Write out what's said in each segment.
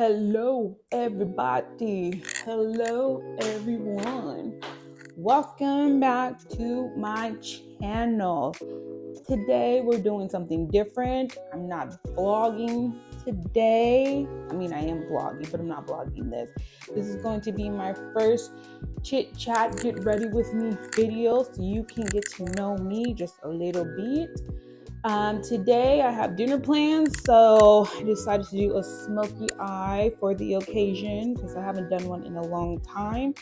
Hello, everybody. Hello, everyone. Welcome back to my channel. Today, we're doing something different. I'm not vlogging today. I am vlogging, but I'm not vlogging this. This is going to be my first chit chat, get ready with me video so you can get to know me just a little bit. Today I have dinner plans, so I decided to do a smoky eye for the occasion because I haven't done one in a long time.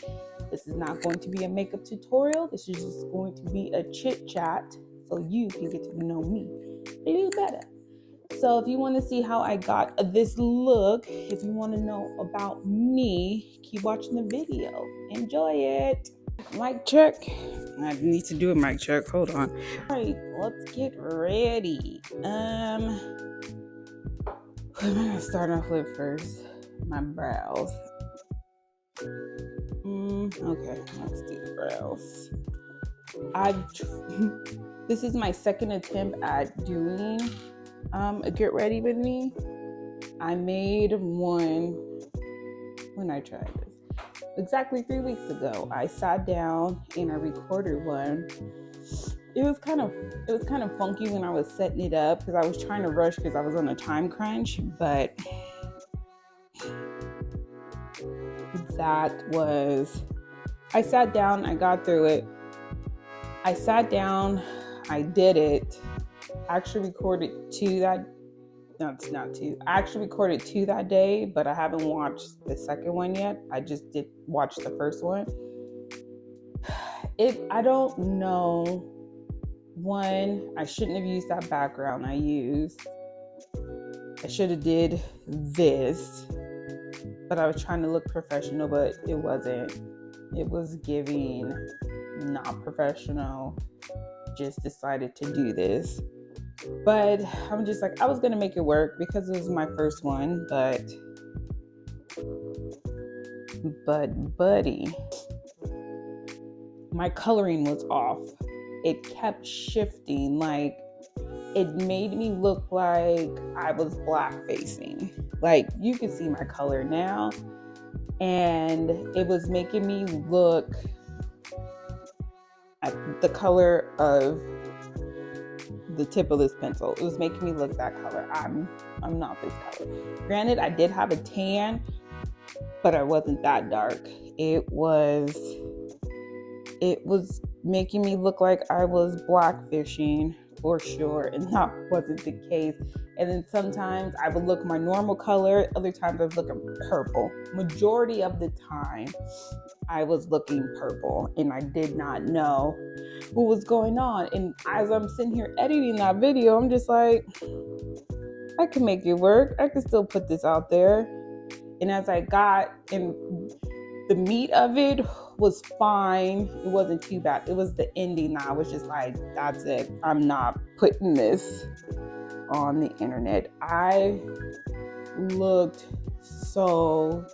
This is not going to be a makeup tutorial. This is just going to be a chit chat so you can get to know me a little better. So if you want to see how I got this look, if you want to know about me, keep watching the video. Enjoy it. Mic check. I need to do a mic check. Hold on. All right, let's get ready. What am I gonna start off with first? My brows. Okay, let's do the brows. This is my second attempt at doing a get ready with me. I made one when I tried this. Exactly 3 weeks ago, I sat down and I recorded one. It was kind of funky when I was setting it up because I was trying to rush because I was on a time crunch, but I sat down, I got through it. I sat down, I did it. I actually recorded two that day, but I haven't watched the second one yet. I just did watch the first one. I don't know. One, I shouldn't have used that background I used. I should have did this, but I was trying to look professional, but it wasn't. It was giving not professional. Just decided to do this. But I'm just like, I was going to make it work because it was my first one, but buddy, my coloring was off. It kept shifting. Like, it made me look like I was black facing. Like, you can see my color now, and it was making me look at the color of the tip of this pencil. It was making me look that color. I'm not this color. Granted, I did have a tan, but I wasn't that dark. It was making me look like I was blackfishing for sure, and that wasn't the case. And then sometimes I would look my normal color, other times I was looking purple. Majority of the time I was looking purple, and I did not know what was going on. And as I'm sitting here editing that video, I'm just like, I can make it work. I can still put this out there. And as I got in, the meat of it was fine. It wasn't too bad. It was the ending that I was just like, that's it. I'm not putting this on the internet. I looked so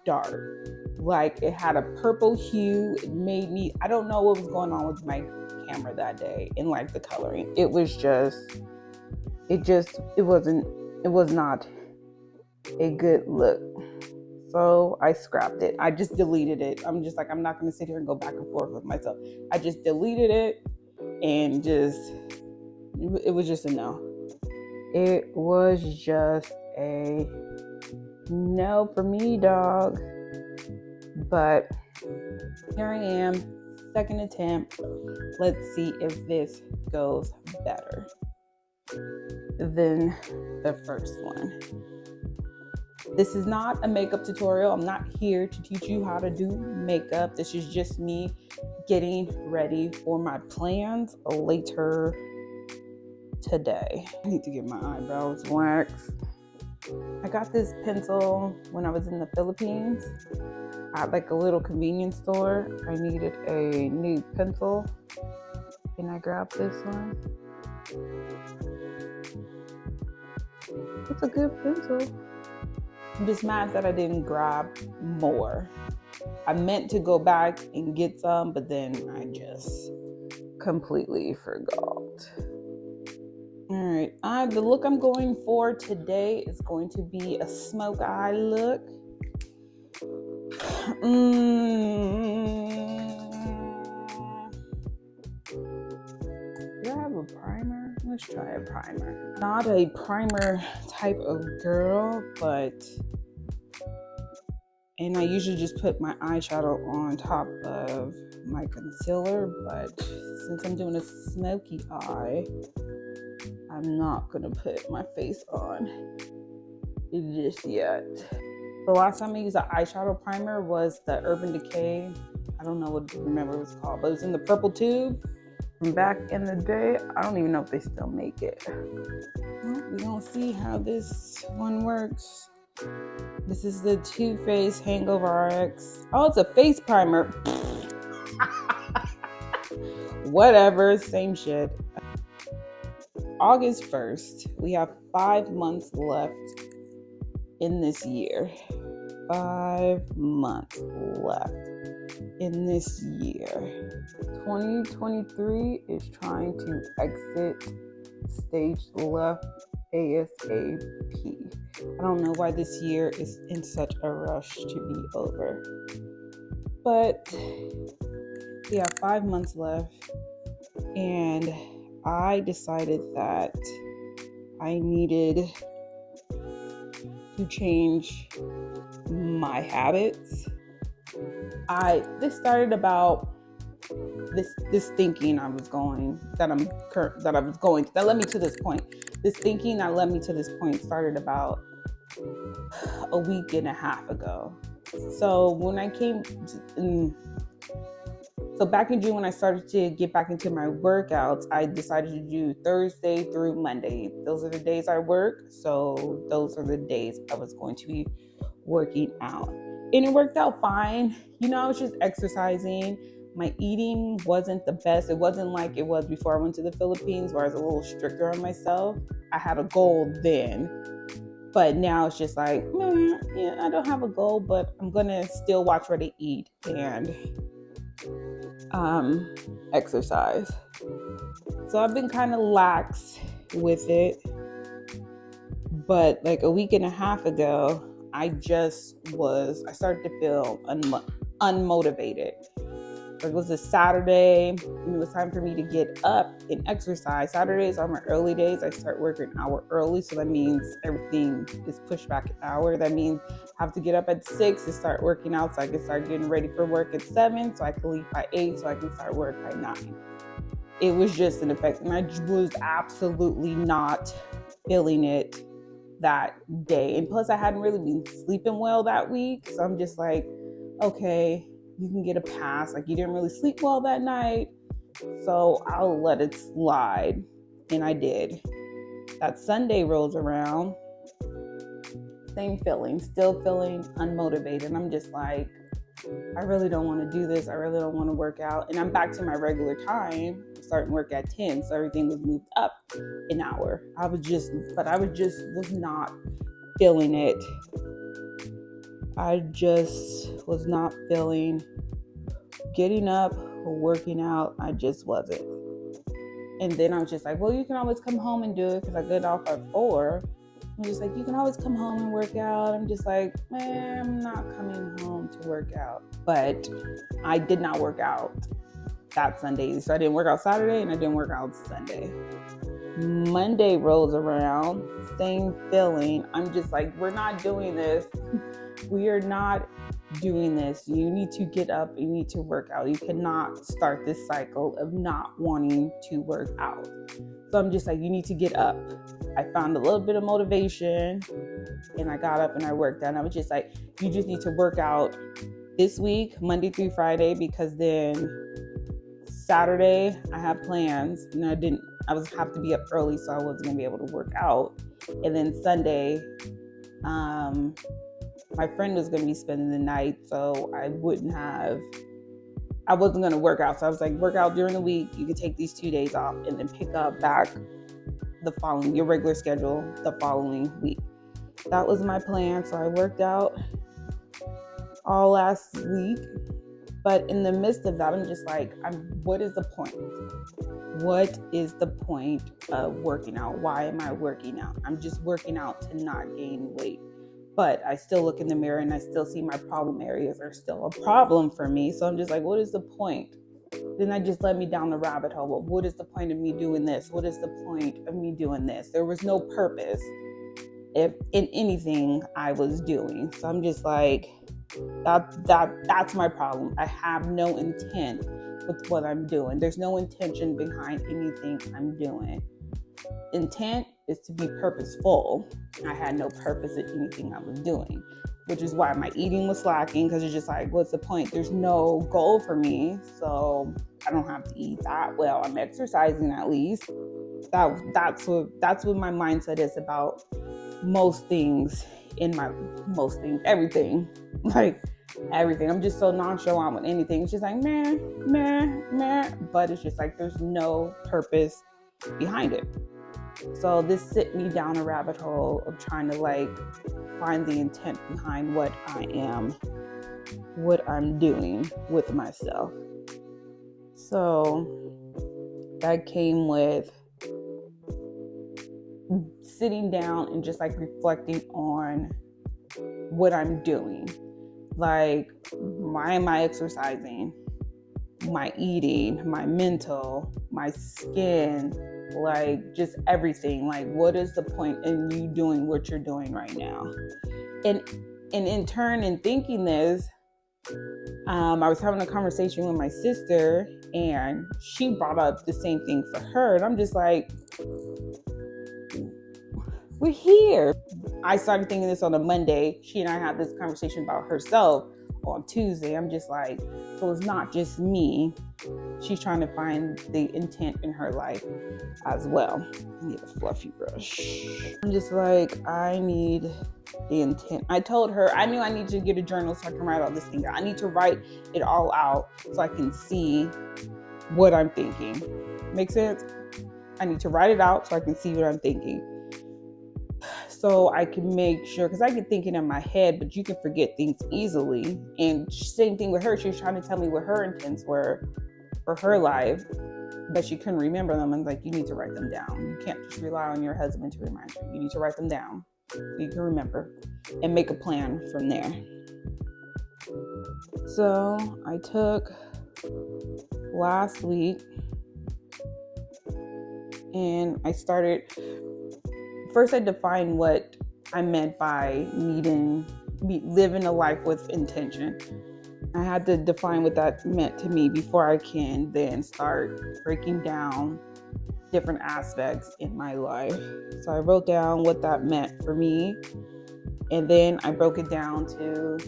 dark. Like, it had a purple hue. It made me, I don't know what was going on with my camera that day and like the coloring. It was not a good look. So I scrapped it. I just deleted it. I'm just like, I'm not going to sit here and go back and forth with myself. I just deleted it, and it was just a no. It was just a no for me, dog. But here I am, second attempt. Let's see if this goes better than the first one. This is not a makeup tutorial. I'm not here to teach you how to do makeup. This is just me getting ready for my plans later today. I need to get my eyebrows waxed. I got this pencil when I was in the Philippines at like a little convenience store. I needed a new pencil, and I grabbed this one. It's a good pencil. I'm just mad that I didn't grab more. I meant to go back and get some, but then I just completely forgot. All right, the look I'm going for today is going to be a smoke eye look. Do I have a primer? Let's try a primer. Not a primer type of girl, and I usually just put my eyeshadow on top of my concealer, but since I'm doing a smoky eye, I'm not gonna put my face on it just yet. The last time I used an eyeshadow primer was the Urban Decay. I don't remember what it's called, but it was in the purple tube from back in the day. I don't even know if they still make it. Well, we're gonna see how this one works. This is the Too Faced Hangover RX. Oh, it's a face primer. Whatever, same shit. August 1st. We have 5 months left in this year. 5 months left in this year. 2023 is trying to exit stage left ASAP. I don't know why this year is in such a rush to be over. But we have 5 months left, and I decided that I needed to change my habits. This started about this thinking that led me to this point. This thinking that led me to this point started about a week and a half ago. So back in June, when I started to get back into my workouts, I decided to do Thursday through Monday. Those are the days I work, so those are the days I was going to be working out. And it worked out fine. I was just exercising. My eating wasn't the best. It wasn't like it was before I went to the Philippines, where I was a little stricter on myself. I had a goal then, but now it's just like, I don't have a goal, but I'm gonna still watch what I eat and exercise. So I've been kind of lax with it, but like a week and a half ago, I started to feel unmotivated. It was a Saturday, and it was time for me to get up and exercise. Saturdays are my early days. I start work an hour early, so that means everything is pushed back an hour. That means I have to get up at 6 to start working out, so I can start getting ready for work at 7, so I can leave by 8, so I can start work by 9. It was just an effect, and I was absolutely not feeling it that day. And plus, I hadn't really been sleeping well that week, so I'm just like, okay, you can get a pass. Like, you didn't really sleep well that night, so I'll let it slide. And I did. That Sunday rolls around, same feeling, still feeling unmotivated. I'm just like, I really don't want to do this. I really don't want to work out. And I'm back to my regular time, starting work at 10, so everything was moved up an hour. I was not feeling it. I just was not feeling getting up or working out. I just wasn't. And then I was just like, well, you can always come home and do it, because I get off at 4. I'm just like, you can always come home and work out. I'm just like, man, I'm not coming home to work out. But I did not work out that Sunday. So I didn't work out Saturday, and I didn't work out Sunday. Monday rolls around, same feeling. I'm just like, we're not doing this. We are not doing this. You need to get up. You need to work out. You cannot start this cycle of not wanting to work out. So I'm just like, you need to get up. I found a little bit of motivation, and I got up and I worked out. And I was just like, you just need to work out this week, Monday through Friday, because then Saturday I have plans, and I was have to be up early, so I wasn't gonna be able to work out. And then Sunday, my friend was gonna be spending the night, so I wasn't gonna work out. So I was like, work out during the week. You can take these 2 days off, and then pick up back your regular schedule the following week. That was my plan. So I worked out all last week, But in the midst of that, I'm just like, what is the point? What is the point of working out? Why am I working out? I'm just working out to not gain weight. But I still look in the mirror and I still see my problem areas are still a problem for me. So I'm just like, what is the point? Then I just led me down the rabbit hole. Well, what is the point of me doing this? What is the point of me doing this? There was no purpose if in anything I was doing. So I'm just like, that's my problem. I have no intent with what I'm doing. There's no intention behind anything I'm doing. Intent is to be purposeful. I had no purpose in anything I was doing, which is why my eating was slacking, because it's just like, what's the point? There's no goal for me, so I don't have to eat that well. I'm exercising at least. That's what my mindset is about most things everything. Like everything. I'm just so nonchalant with anything. It's just like meh, meh, meh. But it's just like there's no purpose behind it. So this sent me down a rabbit hole of trying to like find the intent behind what I'm doing with myself. So that came with sitting down and just like reflecting on what I'm doing. Like, why am I exercising? My eating, my mental, my skin, like just everything. Like, what is the point in you doing what you're doing right now? And in turn, in thinking this, I was having a conversation with my sister and she brought up the same thing for her. And I'm just like, we're here. I started thinking this on a Monday. She and I had this conversation about herself on Tuesday. I'm just like, so it's not just me. She's trying to find the intent in her life as well. I need a fluffy brush. I'm just like, I need the intent. I told her, I knew I need to get a journal so I can write all this thing out. I need to write it all out so I can see what I'm thinking. Make sense? I need to write it out so I can see what I'm thinking. So I can make sure, because I get thinking in my head, but you can forget things easily. And same thing with her. She was trying to tell me what her intents were for her life, but she couldn't remember them. And like, you need to write them down. You can't just rely on your husband to remind you. You need to write them down so you can remember and make a plan from there. So I took last week and I started. First, I defined what I meant by living a life with intention. I had to define what that meant to me before I can then start breaking down different aspects in my life. So I wrote down what that meant for me, and then I broke it down to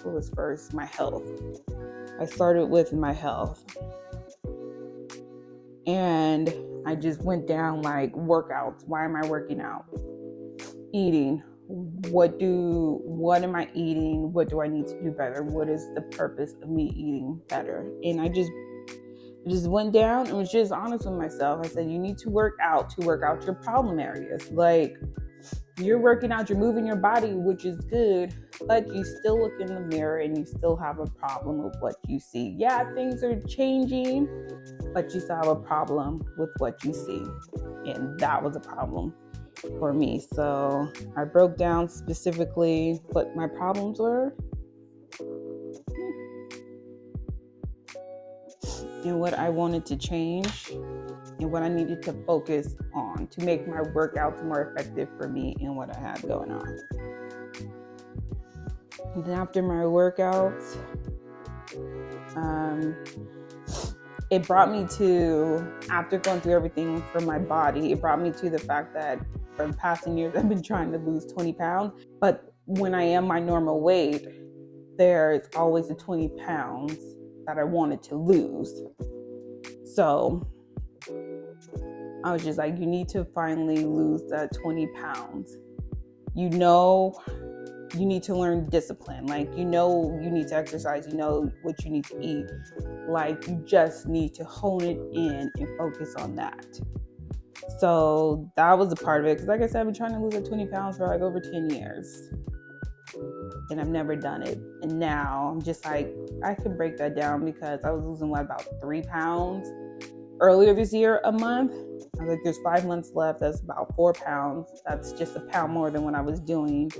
what was first, my health. I started with my health. And I just went down like workouts. Why am I working out? Eating. What am I eating? What do I need to do better? What is the purpose of me eating better? And I just went down and was just honest with myself. I said, you need to work out your problem areas. Like, you're working out, you're moving your body, which is good, but you still look in the mirror and you still have a problem with what you see. Yeah, things are changing, but you still have a problem with what you see. And that was a problem for me. So I broke down specifically what my problems were and what I wanted to change and what I needed to focus on to make my workouts more effective for me and what I had going on. And then after my workouts, it brought me to, after going through everything for my body, it brought me to the fact that for the past years, I've been trying to lose 20 pounds. But when I am my normal weight, there's always the 20 pounds that I wanted to lose. So I was just like, you need to finally lose that 20 pounds. You know, you need to learn discipline. Like, you know, you need to exercise, you know what you need to eat. Like, you just need to hone it in and focus on that. So that was a part of it. Because like I said, I've been trying to lose that 20 pounds for like over 10 years. and I've never done it. And now I'm just like, I can break that down because I was losing about 3 pounds earlier this year, a month. I was like, there's 5 months left. That's about 4 pounds. That's just a pound more than what I was doing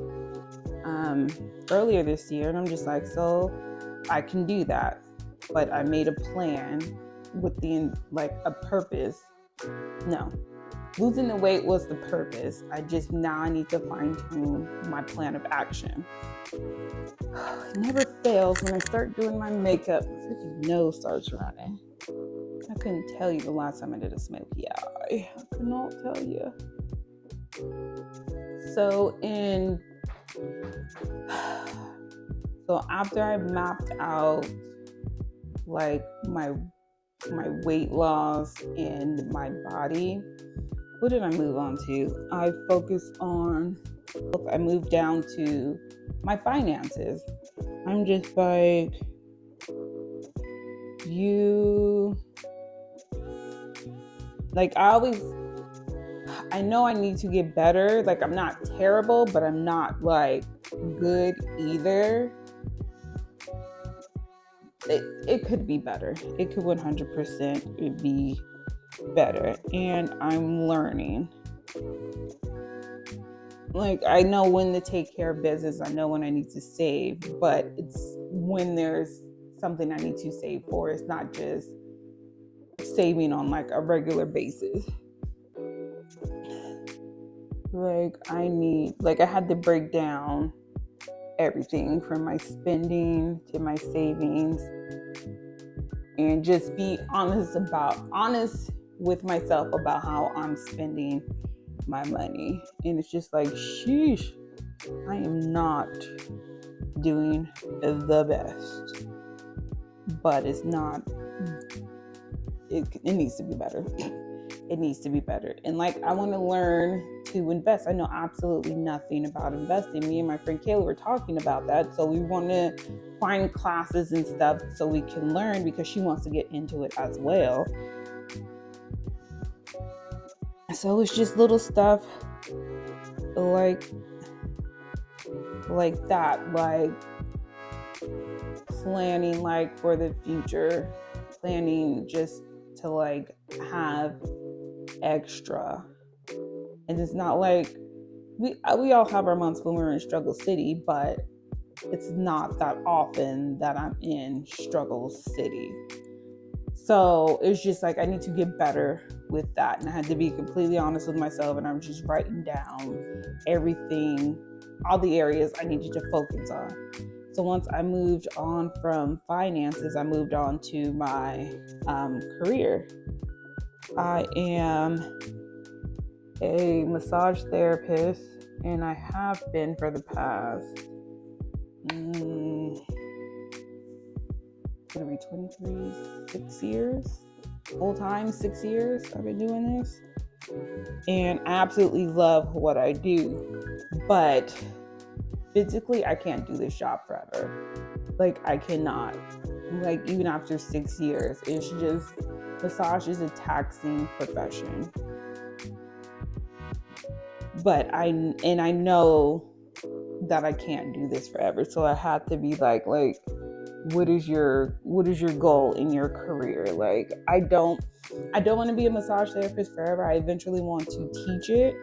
earlier this year. And I'm just like, so I can do that. But I made a plan with a purpose. No, losing the weight was the purpose. Now I need to fine tune my plan of action. It never fails when I start doing my makeup. My freaking nose starts running. I couldn't tell you the last time I did a smoky eye. I could not tell you. So after I mapped out like my weight loss and my body, what did I move on to? I moved down to my finances. I'm just like, I know I need to get better. Like, I'm not terrible, but I'm not like good either. It could be better. It could 100% be better. And I'm learning. Like, I know when to take care of business. I know when I need to save, but it's when there's something I need to save for. It's not just saving on like a regular basis. I had to break down everything from my spending to my savings and just be honest with myself about how I'm spending my money. And it's just like, sheesh, I am not doing the best, but it's not, it needs to be better. It needs to be better. And like, I want to learn to invest. I know absolutely nothing about investing. Me and my friend Kayla were talking about that. So we want to find classes and stuff so we can learn, because she wants to get into it as well. So it's just little stuff like that, like planning like for the future, planning just to like have extra. And it's not like we all have our months when we're in struggle city, but it's not that often that I'm in struggle city. So it's just like, I need to get better with that. And I had to be completely honest with myself, and I'm just writing down everything, all the areas I needed to focus on. So once I moved on from finances, I moved on to my career. I am a massage therapist, and I have been for the past 6 years, full time, 6 years I've been doing this, and I absolutely love what I do, but physically I can't do this job forever. Like, I cannot, like, even after 6 years. It's just, massage is a taxing profession, but I know that I can't do this forever. So I had to be like, what is your goal in your career? Like, I don't want to be a massage therapist forever. I eventually want to teach it.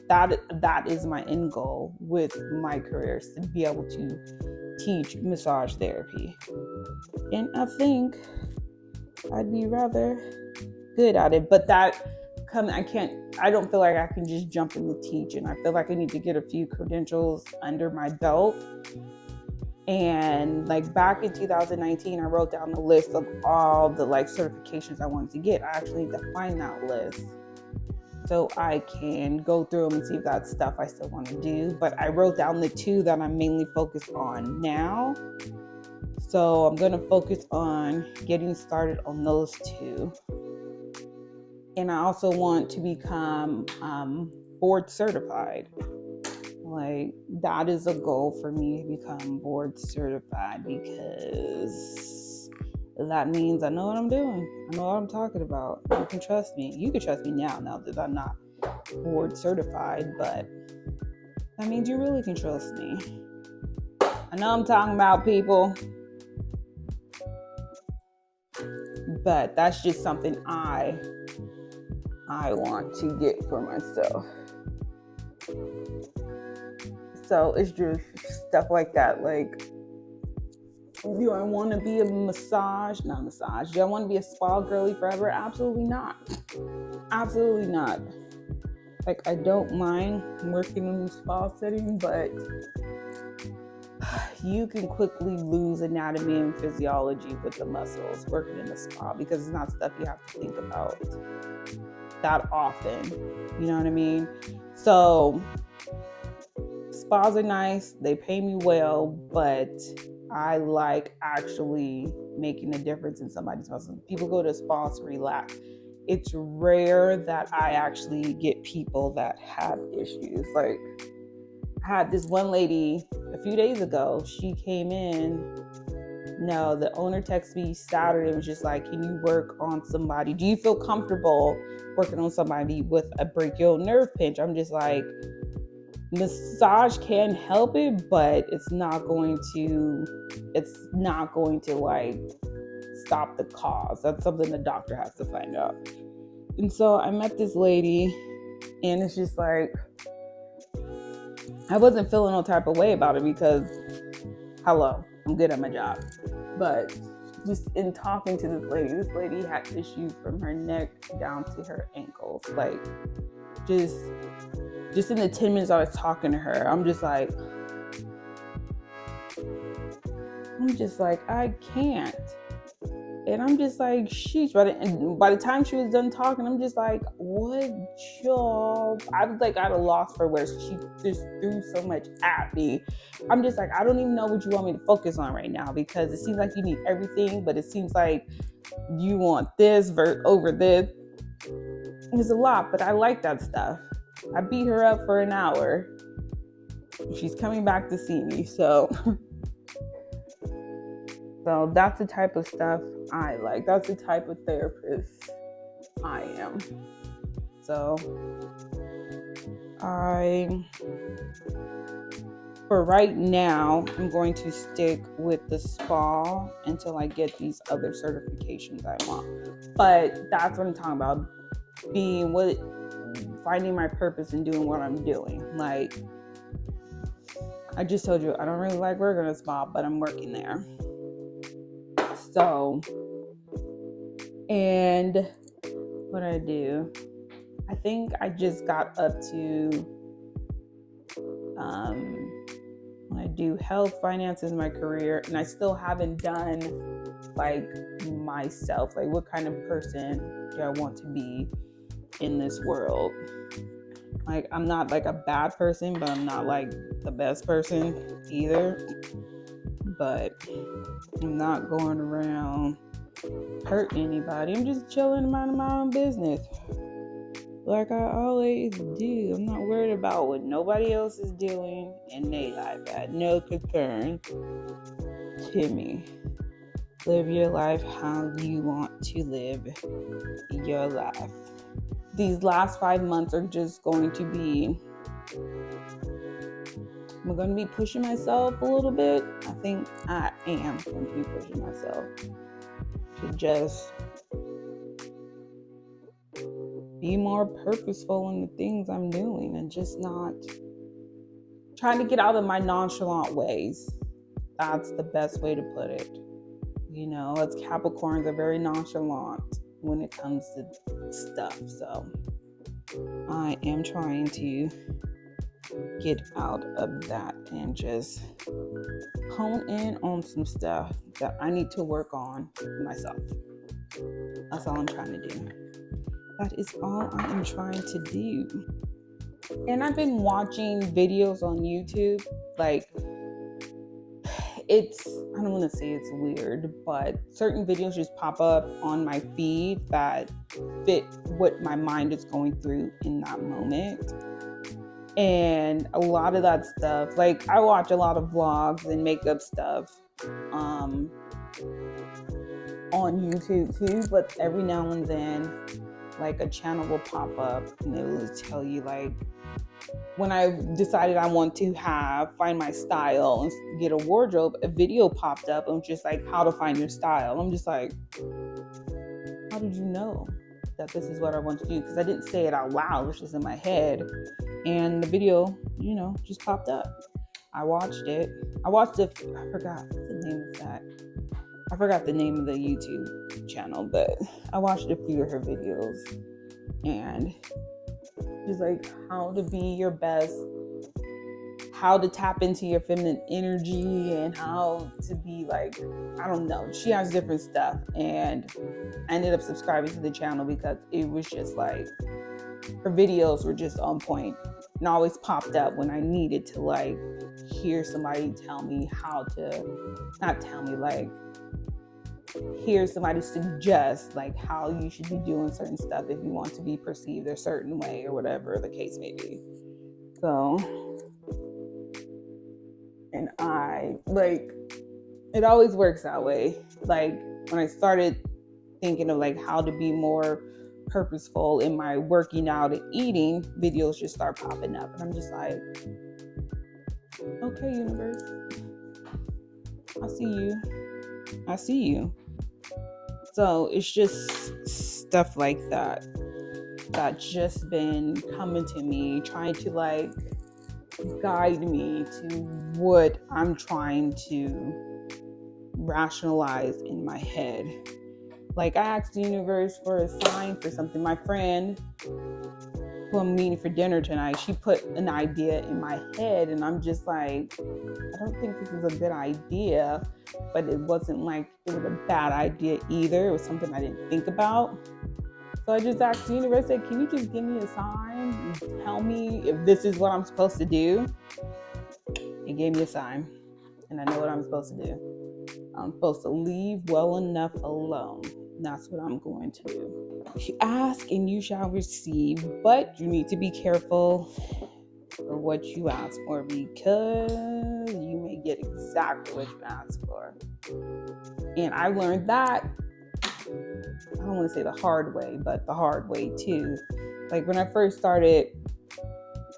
That is my end goal with my career, is to be able to teach massage therapy. And I think I'd be rather good at it, but I don't feel like I can just jump into teaching. I feel like I need to get a few credentials under my belt. And like back in 2019, I wrote down the list of all the like certifications I wanted to get. I actually need to find that list so I can go through them and see if that's stuff I still want to do. But I wrote down the 2 that I'm mainly focused on now. So I'm going to focus on getting started on those 2. And I also want to become board certified. Like, that is a goal for me, to become board certified, because that means I know what I'm doing. I know what I'm talking about. You can trust me. You can trust me now that I'm not board certified, but that means you really can trust me. I know I'm talking about people, but that's just something I want to get for myself. So it's just stuff like that. Like, do I want to be a massage? Not massage. Do I want to be a spa girly forever? Absolutely not. Absolutely not. Like, I don't mind working in the spa setting, but you can quickly lose anatomy and physiology with the muscles working in the spa, because it's not stuff you have to think about that often. You know what I mean? So spas are nice, they pay me well, but I like actually making a difference in somebody's muscles. People go to spas to relax. It's rare that I actually get people that have issues. Like, I had this one lady a few days ago. She came in. No, the owner texted me Saturday and was just like, can you work on somebody? Do you feel comfortable working on somebody with a brachial nerve pinch? I'm just like, massage can help it, but it's not going to like stop the cause. That's something the doctor has to find out. And so I met this lady, and it's just like, I wasn't feeling no type of way about it, because hello, I'm good at my job. But just in talking to this lady had issues from her neck down to her ankles. Like, just in the 10 minutes I was talking to her, I'm just like, I can't. And I'm just like, sheesh. By the time she was done talking, I'm just like, what job? I was like at a loss for words. She just threw so much at me. I'm just like, I don't even know what you want me to focus on right now, because it seems like you need everything, but it seems like you want this over this. It's a lot, but I like that stuff. I beat her up for an hour. She's coming back to see me, so that's the type of stuff I like. That's the type of therapist I am. So for right now, I'm going to stick with the spa until I get these other certifications I want. But that's what I'm talking about. Finding my purpose and doing what I'm doing. Like, I just told you, I don't really like working in a spa, but I'm working there. So, and what I do, I think I just got up to, when I do health, finances, my career, and I still haven't done like myself, like what kind of person do I want to be in this world. Like, I'm not like a bad person, but I'm not like the best person either. But I'm not going around hurting anybody. I'm just chilling, minding my own business, like I always do. I'm not worried about what nobody else is doing in their life. I had no concern. Timmy, live your life how you want to live your life. These last 5 months are just going to be, I'm going to be pushing myself a little bit. I think I am going to be pushing myself to just be more purposeful in the things I'm doing, and just not trying to get out of my nonchalant ways. That's the best way to put it. You know, as Capricorns are very nonchalant when it comes to stuff. So I am trying to get out of that and just hone in on some stuff that I need to work on myself. That's all I'm trying to do. That is all I am trying to do. And I've been watching videos on YouTube. Like, I don't want to say it's weird, but certain videos just pop up on my feed that fit what my mind is going through in that moment. And a lot of that stuff, like, I watch a lot of vlogs and makeup stuff on YouTube too, but every now and then, like, a channel will pop up and it will tell you, like, when I decided I want to find my style and get a wardrobe, a video popped up and was just like, how to find your style. I'm just like, how did you know that this is what I want to do? Because I didn't say it out loud, it was just in my head. And the video, just popped up. I watched it. I forgot the name of that. I forgot the name of the YouTube channel, but I watched a few of her videos. And just like how to be your best, how to tap into your feminine energy, and how to be like, I don't know. She has different stuff. And I ended up subscribing to the channel because it was just like, her videos were just on point and always popped up when I needed to like hear somebody tell me how to, not tell me, like hear somebody suggest like how you should be doing certain stuff if you want to be perceived a certain way or whatever the case may be. So, and I like, it always works that way. Like when I started thinking of like how to be more purposeful in my working out and eating, videos just start popping up. And I'm just like, okay, universe, I see you. So it's just stuff like that that's just been coming to me, trying to like guide me to what I'm trying to rationalize in my head. Like I asked the universe for a sign for something. My friend who I'm meeting for dinner tonight, she put an idea in my head and I'm just like, I don't think this is a good idea, but it wasn't like it was a bad idea either. It was something I didn't think about. So I just asked the universe, like, can you just give me a sign and tell me if this is what I'm supposed to do? It gave me a sign and I know what I'm supposed to do. I'm supposed to leave well enough alone. That's what I'm going to do. You ask and you shall receive, but you need to be careful for what you ask for because you may get exactly what you ask for. And I learned that, I don't want to say the hard way, but the hard way too. Like when I first started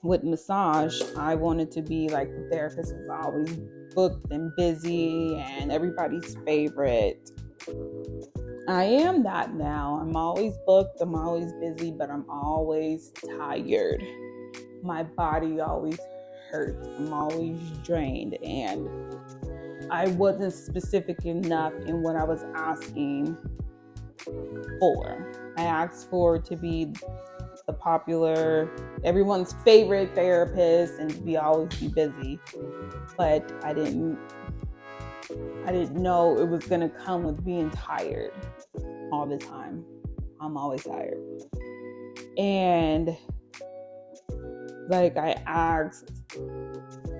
with massage, I wanted to be like the therapist was always booked and busy and everybody's favorite. I am that now. I'm always booked, I'm always busy, but I'm always tired. My body always hurts. I'm always drained. And I wasn't specific enough in what I was asking for. I asked for to be the popular, everyone's favorite therapist and to always be busy. But I didn't know it was gonna come with being tired all the time. I'm always tired. And like I asked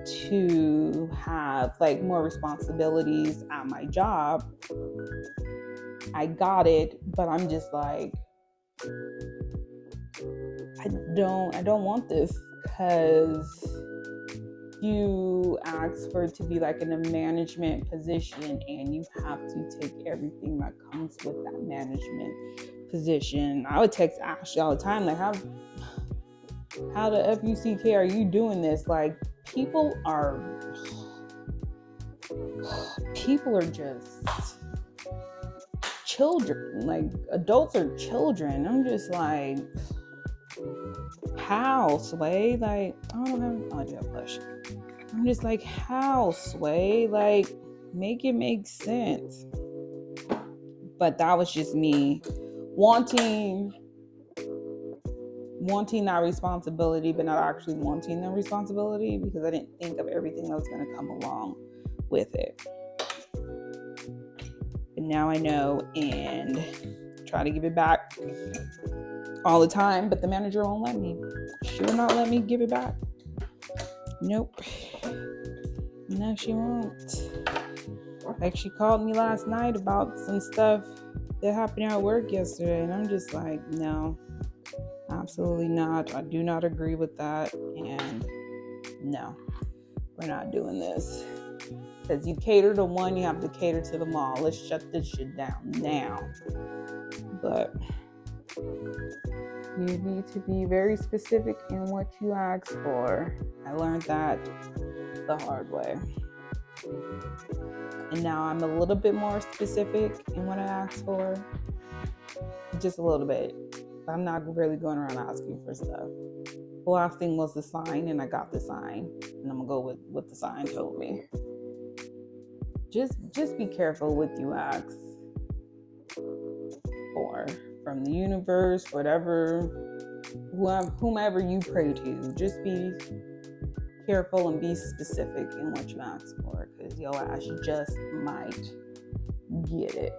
to have like more responsibilities at my job. I got it, but I'm just like, I don't want this, because you ask for it to be like in a management position and you have to take everything that comes with that management position. I would text Ashley all the time, like, how the FUCK are you doing this? Like, people are just children. Like, adults are children. I'm just like, how, Sway? Like, I don't have no idea, blush. I'm just like, how, Sway? Like, make it make sense. But that was just me wanting that responsibility, but not actually wanting the responsibility, because I didn't think of everything that was going to come along with it. But now I know, and try to give it back all the time, but the manager won't let me. She will not let me give it back. Nope. No, she won't. Like, she called me last night about some stuff that happened at work yesterday, and I'm just like, no, absolutely not. I do not agree with that, and no, we're not doing this. Because you cater to one, you have to cater to them all. Let's shut this shit down now. But You need to be very specific in what you ask for. I learned that the hard way. And now I'm a little bit more specific in what I ask for. Just a little bit. I'm not really going around asking for stuff. The last thing was the sign, and I got the sign. And I'm going to go with what the sign told me. Just be careful what you ask for from the universe, whomever you pray to. Just be careful and be specific in what you ask for, because your ass just might get it.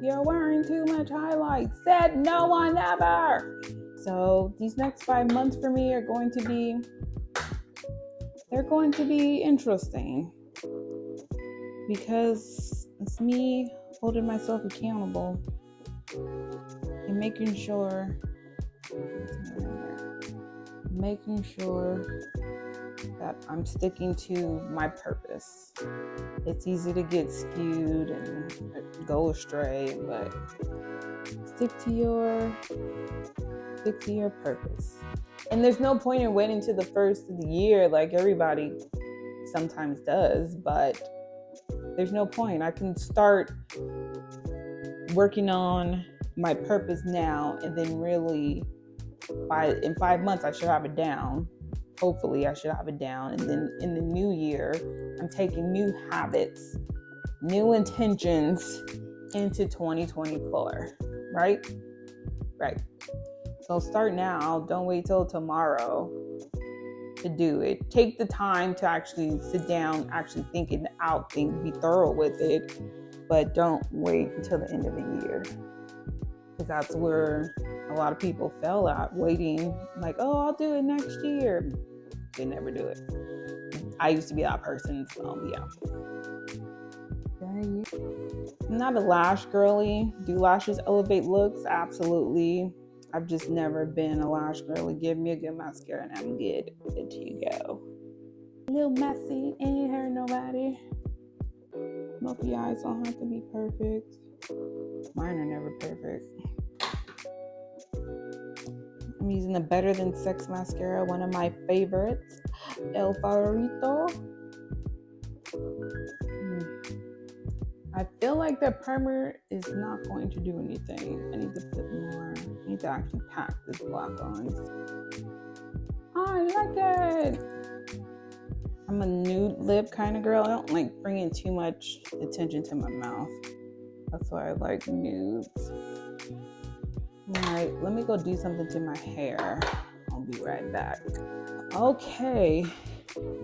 You're wearing too much highlight. Said no one ever. So these next 5 months for me are going to be interesting, because it's me holding myself accountable and making sure that I'm sticking to my purpose. It's easy to get skewed and go astray, but stick to your purpose. And there's no point in waiting till the first of the year like everybody sometimes does, but there's no point. I can start working on my purpose now, and then really in 5 months I should have it down. Hopefully I should have it down, and then in the new year I'm taking new habits, new intentions into 2024. Right. So start now. Don't wait till tomorrow to do it. Take the time to actually sit down, actually think it out, be thorough with it, but don't wait until the end of the year, because that's where a lot of people fell at, waiting like, oh, I'll do it next year. They never do it. I used to be that person, so yeah. I'm not a lash girly. Do lashes elevate looks? Absolutely. I've just never been a lash girly. Give me a good mascara and I'm good to go. A little messy, ain't hurt nobody. Both the eyes don't have to be perfect. Mine are never perfect. I'm using the Better Than Sex mascara, one of my favorites, El Favorito. I feel like the primer is not going to do anything. I need to put more. I need to actually pack this black on. I like it. I'm a nude lip kind of girl. I don't like bringing too much attention to my mouth. That's why I like nudes. All right, let me go do something to my hair. I'll be right back. Okay.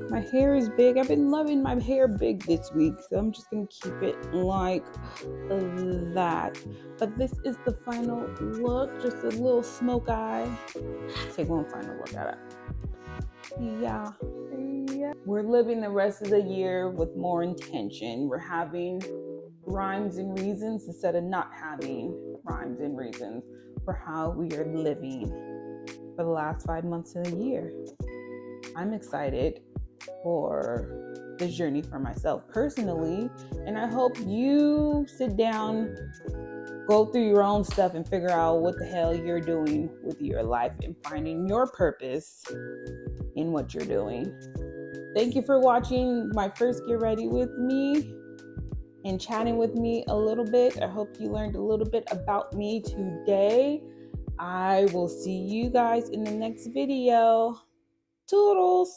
My hair is big. I've been loving my hair big this week, so I'm just going to keep it like that. But this is the final look, just a little smoke eye. Take one final look at it. Yeah. We're living the rest of the year with more intention. We're having rhymes and reasons instead of not having rhymes and reasons for how we are living for the last 5 months of the year. I'm excited for this journey for myself personally, and I hope you sit down, go through your own stuff, and figure out what the hell you're doing with your life and finding your purpose in what you're doing. Thank you for watching my first Get Ready With Me and chatting with me a little bit. I hope you learned a little bit about me today. I will see you guys in the next video. Toodles!